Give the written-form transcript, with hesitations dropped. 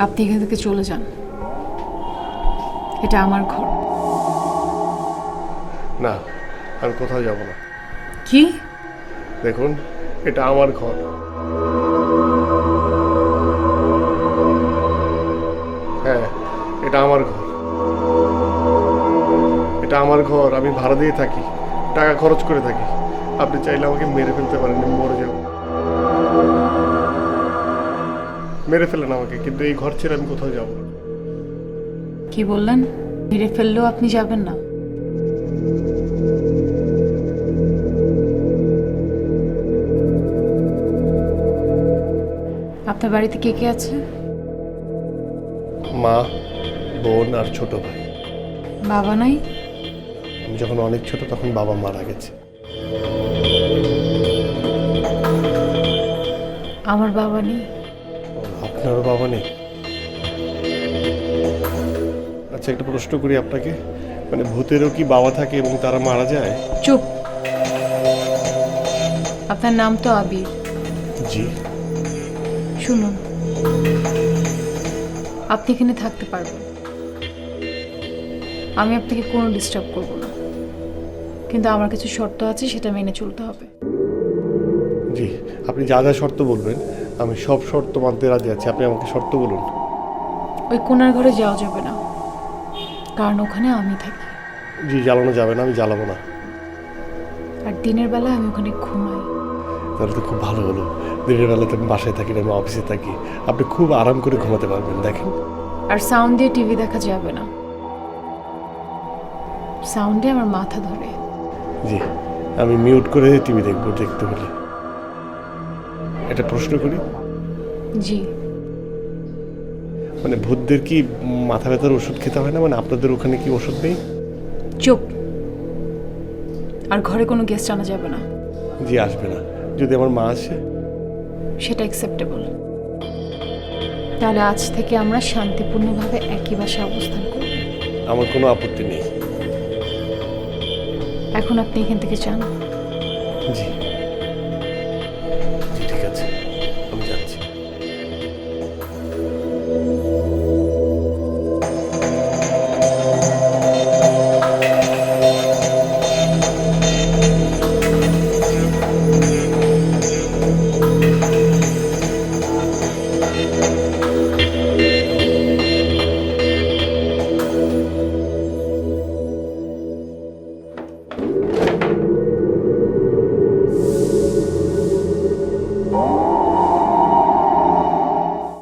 আপনি এখান থেকে চলে যান, এটা আমার ঘর। না, আমি কোথাও যাব না। কি? দেখুন, এটা আমার ঘর। হ্যাঁ, এটা আমার ঘর। এটা আমার ঘর, আমি ভাড়া দিয়ে থাকি, টাকা খরচ করে থাকি। আপনি চাইলে আমাকে মেরে ফেলতে পারেন, আমি মরে যাব। মেরে ফেলেন আমাকে, কিন্তু এই ঘর ছেড়ে আমি কোথাও যাব না। কি বললেন? মেরে ফেললেও আপনি যাবেন না? আপনার বাড়িতে কে কে আছে? মা, বোন আর ছোট ভাই। বাবা নাই? আমি যখন অনেক ছোট তখন বাবা মারা গেছে। আমার বাবা নেই। আপনারও বাবা নেই? আচ্ছা, একটা প্রশ্ন করি আপনাকে, মানে ভূতেরও কি বাবা থাকে এবং তারা মারা যায়? চুপ। আপনার নাম তো আবির। জি। শুনুন, আপনি এখানে থাকতে পারবেন, আমি আপনাকে কোনো ডিস্টার্ব করব না, কিন্তু আমার কিছু শর্ত আছে, সেটা মেনে চলতে হবে। জি, আপনি যা যা শর্ত বলবেন আমি সব শর্ত মানতে রাজি আছি। আপনি আমাকে শর্ত বলুন। ওই কোনার ঘরে যাওয়া যাবে না, কারণ ওখানে আমি থাকি। জি, জ্বালানো যাবে না, আমি জ্বালাবো না। আর দিনের বেলা আমি ওখানে ঘুমাই। তাহলে তো খুব ভালো হলো। দিনের বেলা তো আমি বাসায় থাকি না, আমি অফিসে থাকি। আপনি খুব আরাম করে ঘুমাতে পারবেন। দেখেন, আর সাউন্ড দিয়ে টিভি দেখা যাবে না, সাউন্ডে আমার মাথা ধরে। জি, আমি মিউট করে টিভি দেখবো দেখতে হলে। এটা প্রশ্ন করি, জি। মানে ভূতদের কি মাথা ব্যথার ওষুধ খেতে হয় না? মানে আপনাদের ওখানে কি ওষুধ নেই? চুপ। আর ঘরে কোনো গেস্ট আনা যাবে না। জি, আসবে না। যদি আমার মা আসে? সেটা অ্যাকসেপ্টেবল। তাহলে আজ থেকে আমরা শান্তিপূর্ণভাবে একই বাসায় অবস্থান করব। আমার কোনো আপত্তি নেই। এখন আপনি এখান থেকে যান। জি।